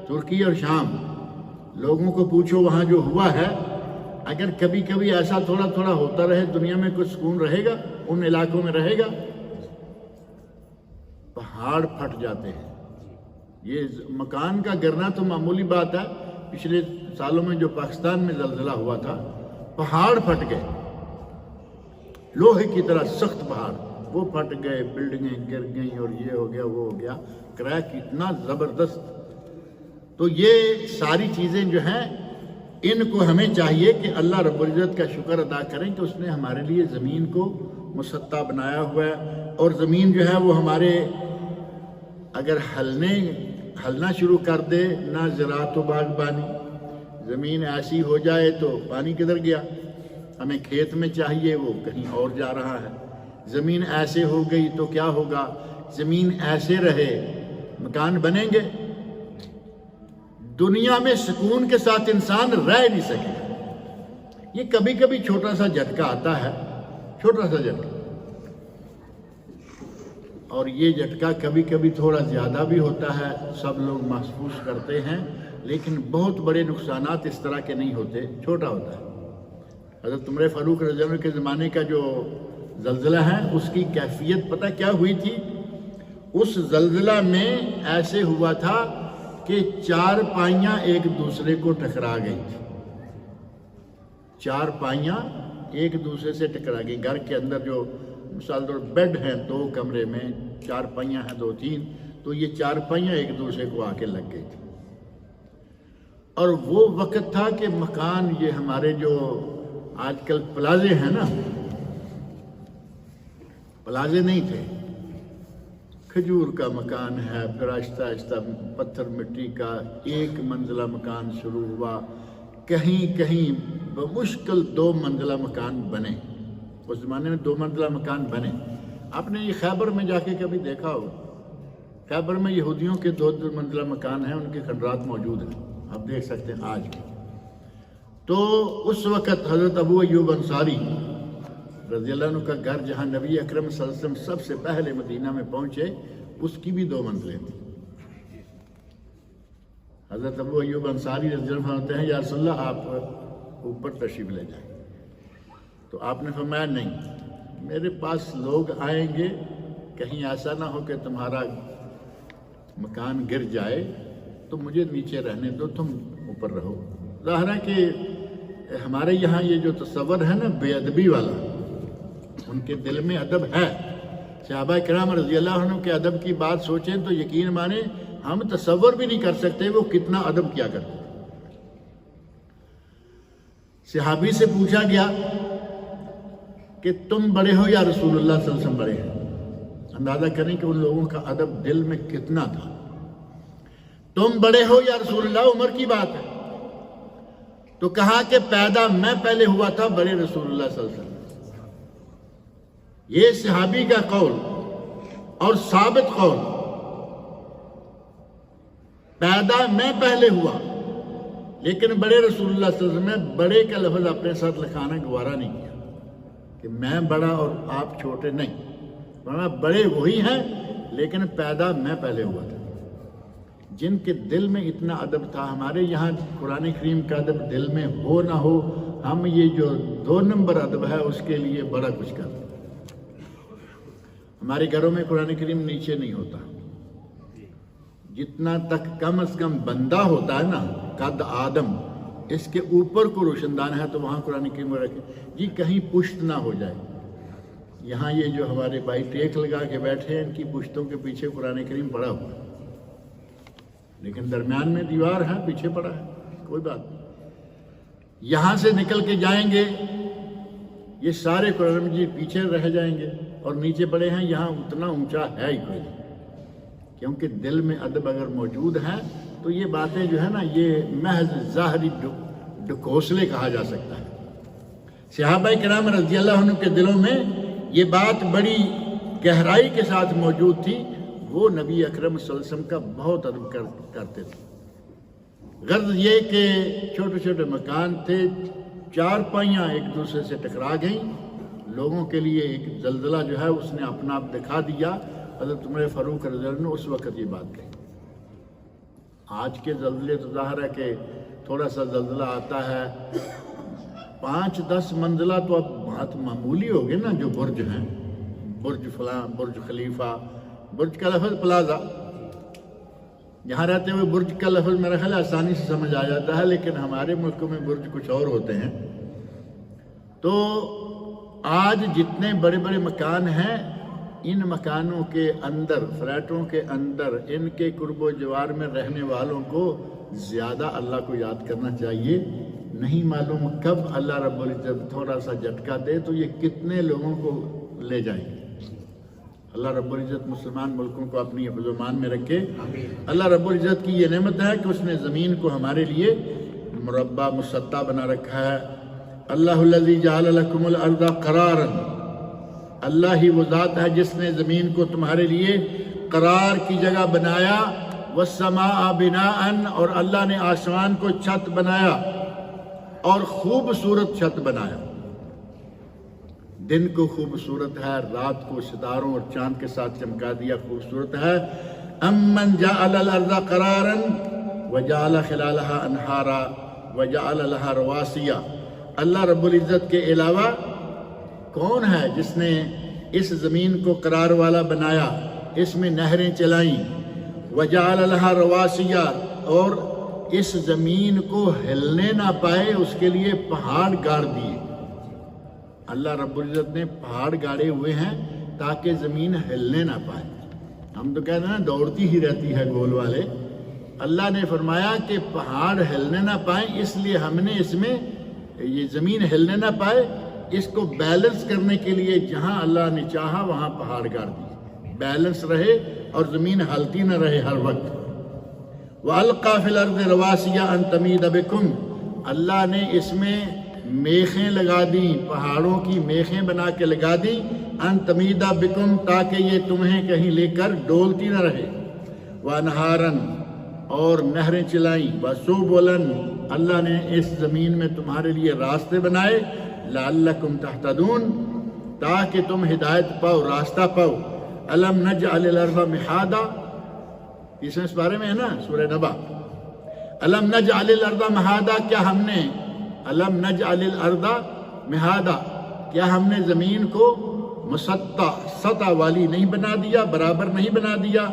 Speaker 3: ترکی اور شام، لوگوں کو پوچھو وہاں جو ہوا ہے، اگر کبھی کبھی ایسا تھوڑا تھوڑا ہوتا رہے، دنیا میں کچھ سکون رہے گا؟ ان علاقوں میں رہے گا؟ پہاڑ پھٹ جاتے ہیں۔ یہ مکان کا گرنا تو معمولی بات ہے، پچھلے سالوں میں جو پاکستان میں زلزلہ ہوا تھا، پہاڑ پھٹ گئے، لوہے کی طرح سخت پہاڑ، وہ پھٹ گئے، بلڈنگیں گر گئیں، اور یہ ہو گیا وہ ہو گیا، کریک اتنا زبردست۔ تو یہ ساری چیزیں جو ہیں، ان کو ہمیں چاہیے کہ اللہ رب العزت کا شکر ادا کریں کہ اس نے ہمارے لیے زمین کو مسطح بنایا ہوا ہے، اور زمین جو ہے وہ ہمارے اگر ہلنا شروع کر دے، نہ زراعت و باغبانی، زمین ایسی ہو جائے تو پانی کدھر گیا؟ ہمیں کھیت میں چاہیے، وہ کہیں اور جا رہا ہے۔ زمین ایسے ہو گئی تو کیا ہوگا؟ زمین ایسے رہے، مکان بنیں گے؟ دنیا میں سکون کے ساتھ انسان رہ نہیں سکے۔ یہ کبھی کبھی چھوٹا سا جھٹکا آتا ہے، چھوٹا سا جھٹکا، اور یہ جھٹکا کبھی کبھی تھوڑا زیادہ بھی ہوتا ہے، سب لوگ محسوس کرتے ہیں، لیکن بہت بڑے نقصانات اس طرح کے نہیں ہوتے، چھوٹا ہوتا ہے۔ حضرت عمر فاروق رضی اللہ عنہ کے زمانے کا جو زلزلہ ہے، اس کی کیفیت پتہ کیا ہوئی تھی؟ اس زلزلہ میں ایسے ہوا تھا کہ چارپائیاں ایک دوسرے کو ٹکرا گئی تھی، چارپائیاں ایک دوسرے سے ٹکرا گئی۔ گھر کے اندر جو مثال طور بیڈ ہیں، 2 کمرے میں چارپائیاں ہیں 2-3، تو یہ چارپائیاں ایک دوسرے کو آ کے لگ گئی تھی۔ اور وہ وقت تھا کہ مکان، یہ ہمارے جو آج کل پلازے ہیں نا، پلازے نہیں تھے، کھجور کا مکان ہے، پھر آہستہ آہستہ پتھر مٹی کا 1 منزلہ مکان شروع ہوا، کہیں کہیں بمشکل 2 منزلہ مکان بنے۔ اس زمانے میں 2 منزلہ مکان بنے۔ آپ نے یہ خیبر میں جا کے کبھی دیکھا ہوگا، خیبر میں یہودیوں کے 2 منزلہ مکان ہیں، ان کے کھنڈرات موجود ہیں، آپ دیکھ سکتے ہیں آج بھی۔ تو اس وقت حضرت ابو ایوب انصاری رضی اللہ عنہ کا گھر، جہاں نبی اکرم صلی اللہ علیہ وسلم سب سے پہلے مدینہ میں پہنچے، اس کی بھی 2 منزلیں تھیں۔ حضرت ابو ایوب انصاری رضی اللہ عنہ فرماتے ہیں، یا رسول اللہ آپ اوپر تشریف لے جائیں۔ تو آپ نے فرمایا نہیں، میرے پاس لوگ آئیں گے، کہیں ایسا نہ ہو کہ تمہارا مکان گر جائے، تو مجھے نیچے رہنے دو، تم اوپر رہو۔ ظاہر ہے کہ ہمارے یہاں یہ جو تصور ہے نا بے ادبی والا، ان کے دل میں ادب ہے۔ صحابہ کرام رضی اللہ عنہ کے ادب کی بات سوچیں تو یقین مانیں ہم تصور بھی نہیں کر سکتے وہ کتنا ادب کیا کرتے۔ صحابی سے پوچھا گیا کہ تم بڑے ہو یا رسول اللہ صلی اللہ علیہ وسلم بڑے ہیں؟ اندازہ کریں کہ ان لوگوں کا ادب دل میں کتنا تھا۔ تم بڑے ہو یا رسول اللہ، عمر کی بات ہے، تو کہا کہ پیدا میں پہلے ہوا تھا، بڑے رسول اللہ صلی اللہ علیہ وسلم۔ یہ صحابی کا قول اور ثابت قول، پیدا میں پہلے ہوا لیکن بڑے رسول اللہ صلی اللہ علیہ وسلم نے بڑے کا لفظ اپنے ساتھ لکھانا گوارا نہیں کیا کہ میں بڑا اور آپ چھوٹے، نہیں، ورنہ بڑے وہی ہیں لیکن پیدا میں پہلے ہوا تھا۔ جن کے دل میں اتنا ادب تھا، ہمارے یہاں قرآن کریم کا ادب دل میں ہو نہ ہو، ہم یہ جو 2 نمبر ادب ہے اس کے لیے بڑا کچھ کرتے۔ ہمارے گھروں میں قرآن کریم نیچے نہیں ہوتا، جتنا تک کم از کم بندہ ہوتا ہے نا، قد آدم، اس کے اوپر کو روشن دان ہے تو وہاں قرآن کریم رکھے جی، کہیں پشت نہ ہو جائے۔ یہاں یہ جو ہمارے بھائی ٹیک لگا کے بیٹھے ہیں، ان کی پشتوں کے پیچھے قرآن کریم پڑا ہوا ہے، لیکن درمیان میں دیوار ہے، پیچھے پڑا ہے، کوئی بات نہیں۔ یہاں سے نکل کے جائیں گے، یہ سارے قرآن مجید پیچھے رہ جائیں گے، اور نیچے پڑے ہیں، یہاں اتنا اونچا ہے ہی کوئی نہیں، کیونکہ دل میں ادب اگر موجود ہے تو یہ باتیں جو ہے نا، یہ محض ظاہری ڈھکوسلے کہا جا سکتا ہے۔ صحابہ کرام رضی اللہ عنہ کے دلوں میں یہ بات بڑی گہرائی کے ساتھ موجود تھی، وہ نبی اکرم صلی اللہ علیہ وسلم کا بہت ادب کرتے تھے۔ غرض یہ کہ چھوٹے چھوٹے مکان تھے، چارپائیاں ایک دوسرے سے ٹکرا گئیں، لوگوں کے لیے ایک زلزلہ جو ہے اس نے اپنا آپ دکھا دیا۔ حضرت عمر فاروق رضی اللہ عنہ نے اس وقت یہ بات کہی۔ آج کے زلزلے تو ظاہر ہے کہ تھوڑا سا زلزلہ آتا ہے 5-10 منزلہ تو اب بہت معمولی ہو گئے نا، جو برج ہیں، برج فلاں، برج خلیفہ، برج کا لفظ پلازا، یہاں رہتے ہوئے برج کا لفظ میرا خیال آسانی سے سمجھ آ جاتا ہے، لیکن ہمارے ملکوں میں برج کچھ اور ہوتے ہیں۔ تو آج جتنے بڑے بڑے مکان ہیں، ان مکانوں کے اندر، فلیٹوں کے اندر، ان کے قرب و جوار میں رہنے والوں کو زیادہ اللہ کو یاد کرنا چاہیے۔ نہیں معلوم کب اللہ رب العزت تھوڑا سا جھٹکا دے تو یہ کتنے لوگوں کو لے جائیں گے۔ اللہ رب العزت مسلمان ملکوں کو اپنی حفظ و امان میں رکھے۔ اللہ رب العزت کی یہ نعمت ہے کہ اس نے زمین کو ہمارے لیے مربع مسطح بنا رکھا ہے۔ اللہ الذی جعل لکم الارض قرارا، اللہ ہی وہ ذات ہے جس نے زمین کو تمہارے لیے قرار کی جگہ بنایا، والسماء بناء، اور اللہ نے آسمان کو چھت بنایا اور خوبصورت چھت بنایا۔ دن کو خوبصورت ہے، رات کو ستاروں اور چاند کے ساتھ چمکا دیا، خوبصورت ہے۔ امن جعل الارض قرارا وجعل خلالها انہارا وجعل لها رواسیا، اللہ رب العزت کے علاوہ کون ہے جس نے اس زمین کو قرار والا بنایا، اس میں نہریں چلائیں، وجعل لها رواسیا، اور اس زمین کو ہلنے نہ پائے اس کے لیے پہاڑ گاڑ دیے۔ اللہ رب العزت نے پہاڑ گاڑے ہوئے ہیں تاکہ زمین ہلنے نہ پائے۔ ہم تو کہتے ہیں نا دوڑتی ہی رہتی ہے گول والے، اللہ نے فرمایا کہ پہاڑ ہلنے نہ پائیں، اس لیے ہم نے اس میں یہ زمین ہلنے نہ پائے، اس کو بیلنس کرنے کے لیے جہاں اللہ نے چاہا وہاں پہاڑ گاڑ دیے، بیلنس رہے اور زمین ہلتی نہ رہے ہر وقت۔ وَأَلْقَى فِي الْأَرْضِ رَوَاسِيَ أَن تَمِيدَ بِكُمْ، اللہ نے اس میں میخیں لگا دیں، پہاڑوں کی میخیں بنا کے لگا دیں، ان تمیدہ بکم، تاکہ یہ تمہیں کہیں لے کر ڈولتی نہ رہے، وانہارن، اور نہریں چلائیں، وسبلن، اللہ نے اس زمین میں تمہارے لیے راستے بنائے، لعلکم تہتدون، تاکہ تم ہدایت پاؤ، راستہ پاؤ۔ الم نجعل الارض مہادا، اس بارے میں ہے نا سورہ نبا، الم نجعل الارض مہادا، کیا ہم نے الم نجعل الارض مہادا، کیا ہم نے زمین کو مسطح، سطح والی نہیں بنا دیا، برابر نہیں بنا دیا،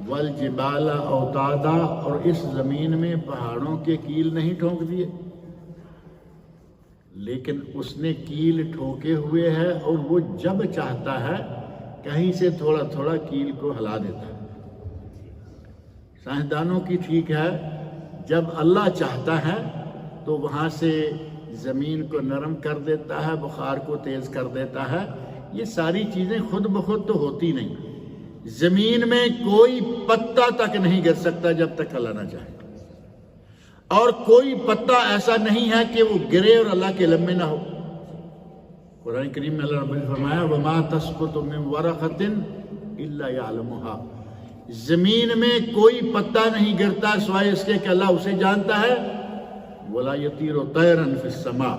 Speaker 3: والجبال اوتادا، اور اس زمین میں پہاڑوں کے کیل نہیں ٹھونک دیے، لیکن اس نے کیل ٹھوکے ہوئے ہے اور وہ جب چاہتا ہے کہیں سے تھوڑا تھوڑا کیل کو ہلا دیتا ہے۔ سائنسدانوں کی ٹھیک ہے، جب اللہ چاہتا ہے تو وہاں سے زمین کو نرم کر دیتا ہے، بخار کو تیز کر دیتا ہے۔ یہ ساری چیزیں خود بخود تو ہوتی نہیں، زمین میں کوئی پتا تک نہیں گر سکتا جب تک اللہ نہ چاہے، اور کوئی پتا ایسا نہیں ہے کہ وہ گرے اور اللہ کے علم میں نہ ہو۔ قرآن کریم میں اللہ رب نے فرمایا وَمَا تَسْقُطُ مِن وَرَقَةٍ إِلَّا يَعْلَمُهَا، زمین میں کوئی پتا نہیں گرتا سوائے اس کے کہ اللہ اسے جانتا ہے۔ وَلَا يَطِيرُ طَيْرًا فِي السَّمَاءِ،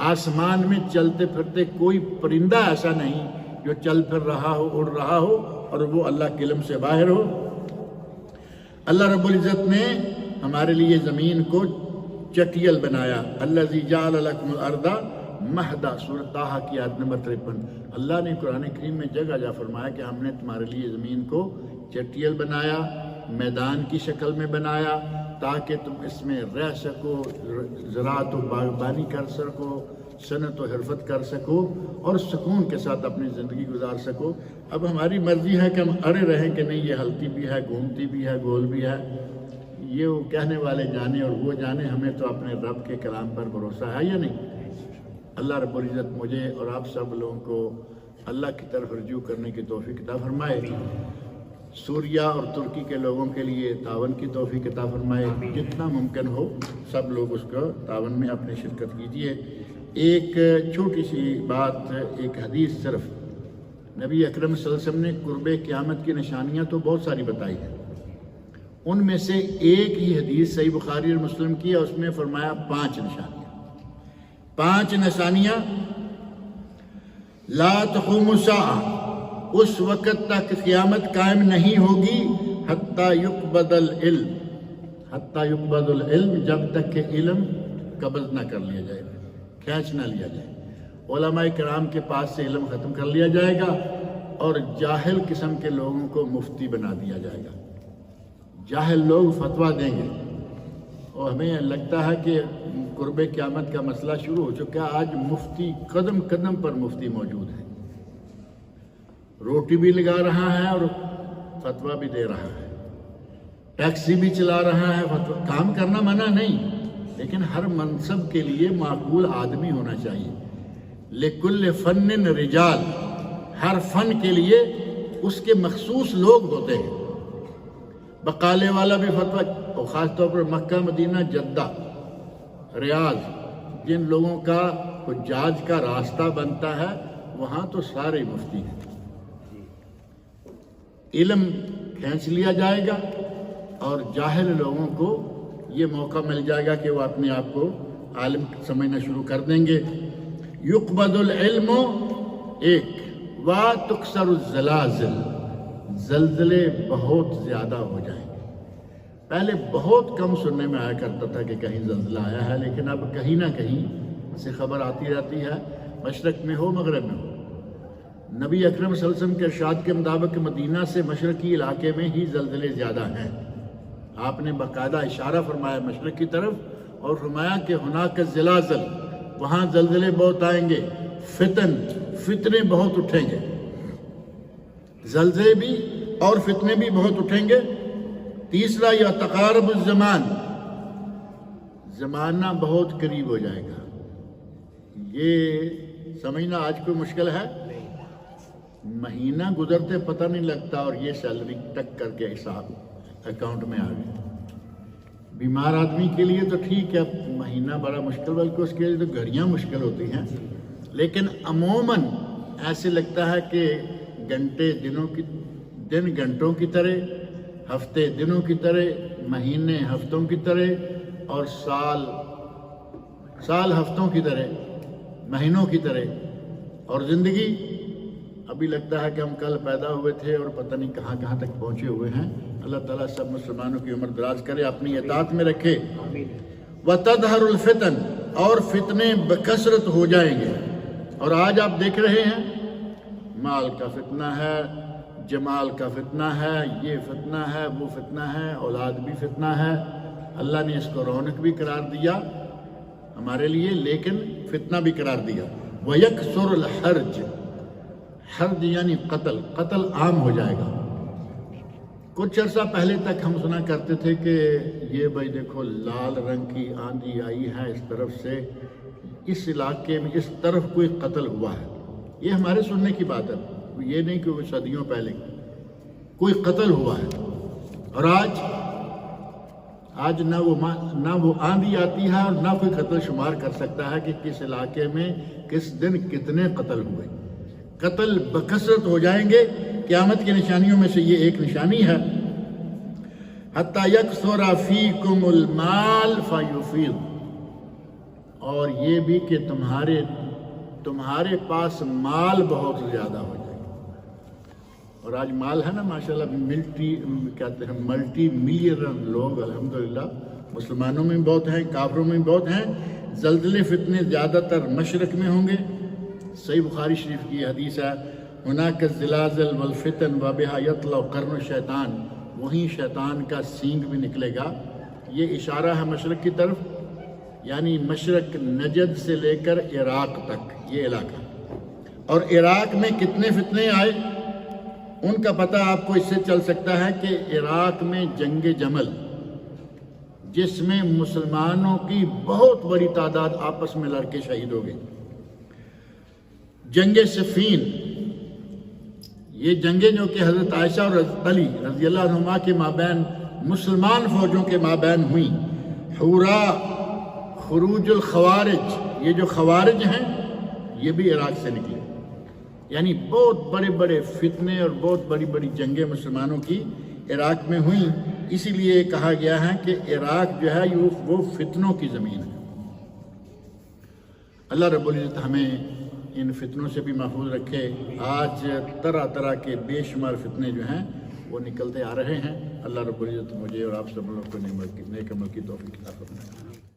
Speaker 3: آسمان میں چلتے پھرتے کوئی پرندہ ایسا نہیں جو چل پھر رہا ہو، اڑ رہا ہو اور وہ اللہ کے علم سے باہر ہو۔ اللہ رب العزت نے ہمارے لیے زمین کو چٹیل بنایا۔ الذی جعل لکم الارض مہدا، سورۃ طٰہٰ کی آیت نمبر 53۔ اللہ نے قرآن کریم میں جگہ جا فرمایا کہ ہم نے تمہارے لیے زمین کو چٹیل بنایا، میدان کی شکل میں بنایا، تاکہ تم اس میں رہ سکو، زراعت و باغبانی کر سکو، صنعت و حرفت کر سکو اور سکون کے ساتھ اپنی زندگی گزار سکو۔ اب ہماری مرضی ہے کہ ہم اڑے رہیں کہ نہیں یہ ہلتی بھی ہے، گھومتی بھی ہے، گول بھی ہے، یہ وہ کہنے والے جانے اور وہ جانے، ہمیں تو اپنے رب کے کلام پر بھروسہ ہے یا نہیں؟ اللہ رب العزت مجھے اور آپ سب لوگوں کو اللہ کی طرف رجوع کرنے کی توفیق عطا فرمائے، سوریہ اور ترکی کے لوگوں کے لیے تعاون کی توفیق عطا فرمائے، جتنا ممکن ہو سب لوگ اس کو تعاون میں اپنی شرکت کیجیے۔ ایک چھوٹی سی بات، ایک حدیث صرف، نبی اکرم صلی اللہ علیہ وسلم نے قرب قیامت کی نشانیاں تو بہت ساری بتائی ہیں، ان میں سے ایک ہی حدیث صحیح بخاری اور مسلم کی ہے، اس میں فرمایا 5 نشانیاں، 5 نشانیاں لا تقوم الساعہ، اس وقت تک قیامت قائم نہیں ہوگی، حتیٰ یقبض العلم، حتیٰ یقبض العلم، جب تک کہ علم قبض نہ کر لیا جائے، کھینچ نہ لیا جائے۔ علماء کرام کے پاس سے علم ختم کر لیا جائے گا اور جاہل قسم کے لوگوں کو مفتی بنا دیا جائے گا۔ جاہل لوگ فتویٰ دیں گے، اور ہمیں لگتا ہے کہ قرب قیامت کا مسئلہ شروع ہو چکا ہے۔ آج مفتی قدم قدم پر مفتی موجود ہے، روٹی بھی لگا رہا ہے اور فتویٰ بھی دے رہا ہے، ٹیکسی بھی چلا رہا ہے۔ کام کرنا منع نہیں، لیکن ہر منصب کے لیے معقول آدمی ہونا چاہیے۔ لکل فن رجال، ہر فن کے لیے اس کے مخصوص لوگ ہوتے ہیں۔ بقالے والا بھی فتویٰ، اور خاص طور پر مکہ، مدینہ، جدہ، ریاض، جن لوگوں کا حجاج کا راستہ بنتا ہے، وہاں تو سارے مفتی ہیں۔ علم کھینچ لیا جائے گا اور جاہل لوگوں کو یہ موقع مل جائے گا کہ وہ اپنے آپ کو عالم سمجھنا شروع کر دیں گے۔ یقبض العلم، ایک، وتکسر الزلازل، زلزلے بہت زیادہ ہو جائیں گے۔ پہلے بہت کم سننے میں آیا کرتا تھا کہ کہیں زلزلہ آیا ہے، لیکن اب کہیں نہ کہیں سے خبر آتی رہتی ہے، مشرق میں ہو مغرب میں ہو۔ نبی اکرم صلی اللہ علیہ وسلم کے ارشاد کے مطابق مدینہ سے مشرقی علاقے میں ہی زلزلے زیادہ ہیں۔ آپ نے باقاعدہ اشارہ فرمایا مشرق کی طرف، اور فرمایا کہ ہناک الزلازل، وہاں زلزلے بہت آئیں گے، فتنے بہت اٹھیں گے، زلزلے بھی اور فتنے بھی بہت اٹھیں گے۔ تیسرا، یا تقارب الزمان، زمانہ بہت قریب ہو جائے گا۔ یہ سمجھنا آج کوئی مشکل ہے؟ مہینہ گزرتے پتہ نہیں لگتا اور یہ سیلری ٹک کر کے حساب اکاؤنٹ میں آ گئی۔ بیمار آدمی کے لیے تو ٹھیک ہے، مہینہ بڑا مشکل، بلکہ اس کے لیے تو گھڑیاں مشکل ہوتی ہیں، لیکن عموماً ایسے لگتا ہے کہ گھنٹے دن گھنٹوں کی طرح، ہفتے دنوں کی طرح، مہینے ہفتوں کی طرح، اور سال ہفتوں کی طرح، مہینوں کی طرح، اور زندگی ابھی لگتا ہے کہ ہم کل پیدا ہوئے تھے اور پتہ نہیں کہاں کہاں تک پہنچے ہوئے ہیں۔ اللہ تعالیٰ سب مسلمانوں کی عمر دراز کرے، اپنی اطاعت میں رکھے۔ وَتَظْهَرُ الْفِتَنُ، اور فتنے بکثرت ہو جائیں گے۔ اور آج آپ دیکھ رہے ہیں، مال کا فتنہ ہے، جمال کا فتنہ ہے، یہ فتنہ ہے، وہ فتنہ ہے، اولاد بھی فتنہ ہے۔ اللہ نے اس کو رونق بھی قرار دیا ہمارے لیے، لیکن فتنہ بھی قرار دیا۔ وَيَكْثُرُ الْحَرْجُ، حرج یعنی قتل عام ہو جائے گا۔ کچھ عرصہ پہلے تک ہم سنا کرتے تھے کہ یہ بھائی دیکھو لال رنگ کی آندھی آئی ہے اس طرف سے، اس علاقے میں اس طرف کوئی قتل ہوا ہے۔ یہ ہمارے سننے کی بات ہے، یہ نہیں کہ وہ صدیوں پہلے کوئی قتل ہوا ہے۔ اور آج نہ وہ آندھی آتی ہے اور نہ کوئی قتل شمار کر سکتا ہے کہ کس علاقے میں کس دن کتنے قتل ہوئے۔ قتل بکثرت ہو جائیں گے۔ قیامت کی نشانیوں میں سے یہ ایک نشانی ہے، حَتَّى يَكْثُرَ فِيكُمُ الْمَالُ فَيُفِيضُ، اور یہ بھی کہ تمہارے پاس مال بہت زیادہ ہو جائے گا۔ اور آج مال ہے نا ماشاءاللہ، کہتے ہیں ملٹی ملینر لوگ الحمدللہ، مسلمانوں میں بہت ہیں، کافروں میں بہت ہیں۔ زلزلے فتنے زیادہ تر مشرق میں ہوں گے۔ صحیح بخاری شریف کی حدیث ہے، ہناک الزلازل والفتن وبہا یطلع قرن الشیطان، وہیں شیطان کا سینگ بھی نکلے گا۔ یہ اشارہ ہے مشرق کی طرف، یعنی مشرق نجد سے لے کر عراق تک یہ علاقہ۔ اور عراق میں کتنے فتنے آئے ان کا پتہ آپ کو اس سے چل سکتا ہے کہ عراق میں جنگ جمل، جس میں مسلمانوں کی بہت بڑی تعداد آپس میں لڑ کے شہید ہو گئی۔ جنگ صفین، یہ جنگیں جو کہ حضرت عائشہ اور حضرت علی رضی اللہ عنہما کے مابین مسلمان فوجوں کے مابین ہوئیں۔ حورا، خروج الخوارج، یہ جو خوارج ہیں یہ بھی عراق سے نکلے، یعنی بہت بڑے بڑے فتنے اور بہت بڑی بڑی جنگیں مسلمانوں کی عراق میں ہوئیں۔ اسی لیے کہا گیا ہے کہ عراق جو ہے وہ فتنوں کی زمین ہے۔ اللہ رب العزت ہمیں ان فتنوں سے بھی محفوظ رکھے۔ آج طرح طرح کے بے شمار فتنے جو ہیں وہ نکلتے آ رہے ہیں۔ اللہ رب العزت مجھے اور آپ سب لوگوں کو نیک عمل کی توفیق عطا فرمائے۔